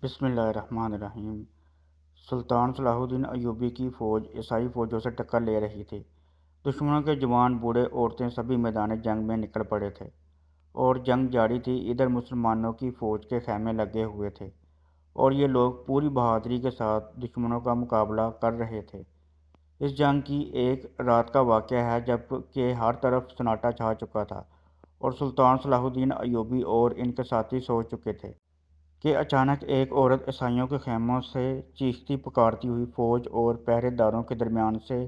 بسم اللہ الرحمن الرحیم۔ سلطان صلاح الدین ایوبی کی فوج عیسائی فوجوں سے ٹکر لے رہی تھی۔ دشمنوں کے جوان، بوڑھے، عورتیں سبھی میدان جنگ میں نکل پڑے تھے اور جنگ جاری تھی۔ ادھر مسلمانوں کی فوج کے خیمے لگے ہوئے تھے اور یہ لوگ پوری بہادری کے ساتھ دشمنوں کا مقابلہ کر رہے تھے۔ اس جنگ کی ایک رات کا واقعہ ہے جب کہ ہر طرف سناٹا چھا چکا تھا اور سلطان صلاح الدین ایوبی اور ان کے ساتھی سو چکے تھے کہ اچانک ایک عورت عیسائیوں کے خیموں سے چیختی پکارتی ہوئی فوج اور پہرے داروں کے درمیان سے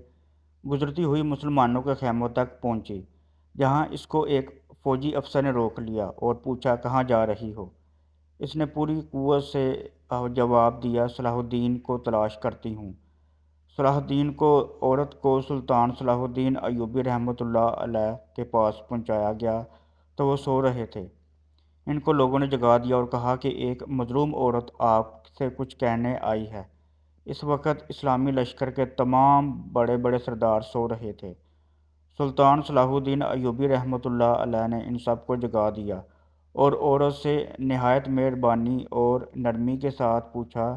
گزرتی ہوئی مسلمانوں کے خیموں تک پہنچی، جہاں اس کو ایک فوجی افسر نے روک لیا اور پوچھا، کہاں جا رہی ہو؟ اس نے پوری قوت سے جواب دیا، صلاح الدین کو تلاش کرتی ہوں۔ صلاح الدین کو عورت کو سلطان صلاح الدین ایوبی رحمۃ اللہ علیہ کے پاس پہنچایا گیا تو وہ سو رہے تھے۔ ان کو لوگوں نے جگا دیا اور کہا کہ ایک مظلوم عورت آپ سے کچھ کہنے آئی ہے۔ اس وقت اسلامی لشکر کے تمام بڑے بڑے سردار سو رہے تھے۔ سلطان صلاح الدین ایوبی رحمۃ اللہ علیہ نے ان سب کو جگا دیا اور عورت سے نہایت مہربانی اور نرمی کے ساتھ پوچھا،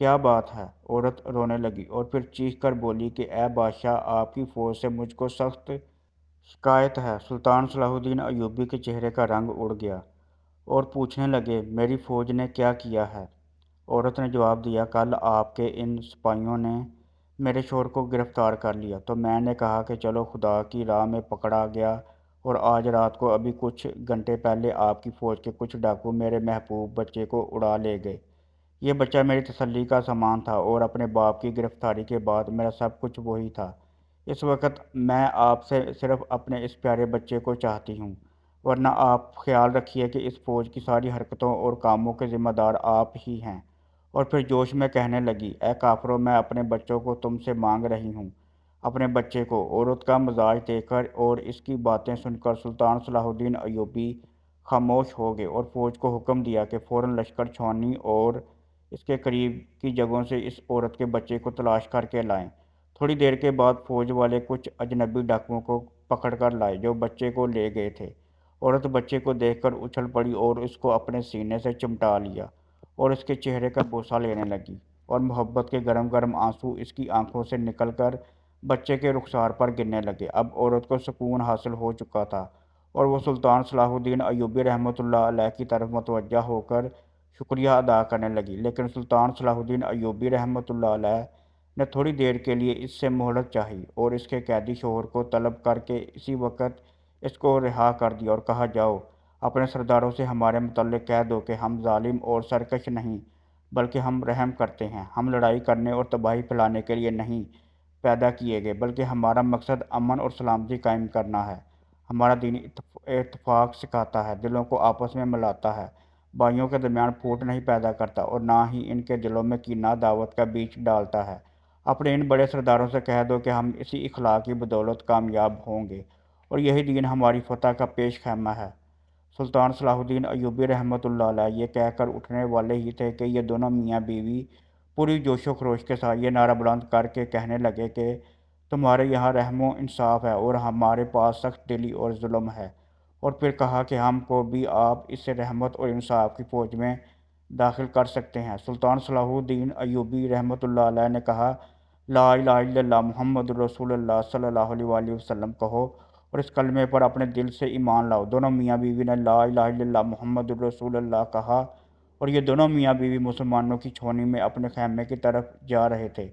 کیا بات ہے؟ عورت رونے لگی اور پھر چیخ کر بولی کہ اے بادشاہ، آپ کی فوج سے مجھ کو سخت شکایت ہے۔ سلطان صلاح الدین ایوبی کے چہرے کا رنگ اڑ گیا اور پوچھنے لگے، میری فوج نے کیا کیا ہے؟ عورت نے جواب دیا، کل آپ کے ان سپاہیوں نے میرے شوہر کو گرفتار کر لیا تو میں نے کہا کہ چلو خدا کی راہ میں پکڑا گیا، اور آج رات کو ابھی کچھ گھنٹے پہلے آپ کی فوج کے کچھ ڈاکو میرے محبوب بچے کو اڑا لے گئے۔ یہ بچہ میری تسلی کا سامان تھا اور اپنے باپ کی گرفتاری کے بعد میرا سب کچھ وہی تھا۔ اس وقت میں آپ سے صرف اپنے اس پیارے بچے کو چاہتی ہوں، ورنہ آپ خیال رکھیے کہ اس فوج کی ساری حرکتوں اور کاموں کے ذمہ دار آپ ہی ہیں۔ اور پھر جوش میں کہنے لگی، اے کافروں، میں اپنے بچوں کو تم سے مانگ رہی ہوں، اپنے بچے کو۔ عورت کا مزاج دیکھ کر اور اس کی باتیں سن کر سلطان صلاح الدین ایوبی خاموش ہو گئے اور فوج کو حکم دیا کہ فوراً لشکر چھاؤنی اور اس کے قریب کی جگہوں سے اس عورت کے بچے کو تلاش کر کے لائیں۔ تھوڑی دیر کے بعد فوج والے کچھ اجنبی ڈاکوؤں کو پکڑ کر لائے جو بچے کو لے گئے تھے۔ عورت بچے کو دیکھ کر اچھل پڑی اور اس کو اپنے سینے سے چمٹا لیا اور اس کے چہرے کا بوسہ لینے لگی، اور محبت کے گرم گرم آنسو اس کی آنکھوں سے نکل کر بچے کے رخسار پر گرنے لگے۔ اب عورت کو سکون حاصل ہو چکا تھا اور وہ سلطان صلاح الدین ایوبی رحمۃ اللہ علیہ کی طرف متوجہ ہو کر شکریہ ادا کرنے لگی، لیکن سلطان صلاح الدین ایوبی رحمۃ اللہ علیہ نے تھوڑی دیر کے لیے اس سے مہلت چاہی اور اس کے قیدی شوہر کو طلب کر کے اسی وقت اس کو رہا کر دیا اور کہا، جاؤ اپنے سرداروں سے ہمارے متعلق کہہ دو کہ ہم ظالم اور سرکش نہیں بلکہ ہم رحم کرتے ہیں۔ ہم لڑائی کرنے اور تباہی پھیلانے کے لیے نہیں پیدا کیے گئے، بلکہ ہمارا مقصد امن اور سلامتی قائم کرنا ہے۔ ہمارا دین اتفاق سکھاتا ہے، دلوں کو آپس میں ملاتا ہے، بھائیوں کے درمیان پھوٹ نہیں پیدا کرتا اور نہ ہی ان کے دلوں میں کینہ عداوت کا بیج ڈالتا ہے۔ اپنے ان بڑے سرداروں سے کہہ دو کہ ہم اسی اخلاق کی بدولت کامیاب ہوں گے اور یہی دین ہماری فتح کا پیش خیمہ ہے۔ سلطان صلاح الدین ایوبی رحمۃ اللہ علیہ یہ کہہ کر اٹھنے والے ہی تھے کہ یہ دونوں میاں بیوی پوری جوش و خروش کے ساتھ یہ نعرہ بلند کر کے کہنے لگے کہ تمہارے یہاں رحم و انصاف ہے اور ہمارے پاس سخت دلی اور ظلم ہے، اور پھر کہا کہ ہم کو بھی آپ اس رحمت اور انصاف کی فوج میں داخل کر سکتے ہیں۔ سلطان صلاح الدین ایوبی رحمۃ اللہ علیہ نے کہا، لا الہ الا اللہ محمد رسول اللہ صلی اللہ علیہ وآلہ وسلم کہو اور اس کلمے پر اپنے دل سے ایمان لاؤ۔ دونوں میاں بیوی نے لا الہ الا اللہ محمد رسول اللہ کہا اور یہ دونوں میاں بیوی مسلمانوں کی چھاؤنی میں اپنے خیمے کی طرف جا رہے تھے،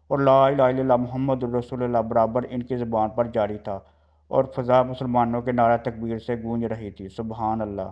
اور لا الہ الا اللہ محمد رسول اللہ برابر ان کی زبان پر جاری تھا اور فضا مسلمانوں کے نعرہ تکبیر سے گونج رہی تھی۔ سبحان اللہ۔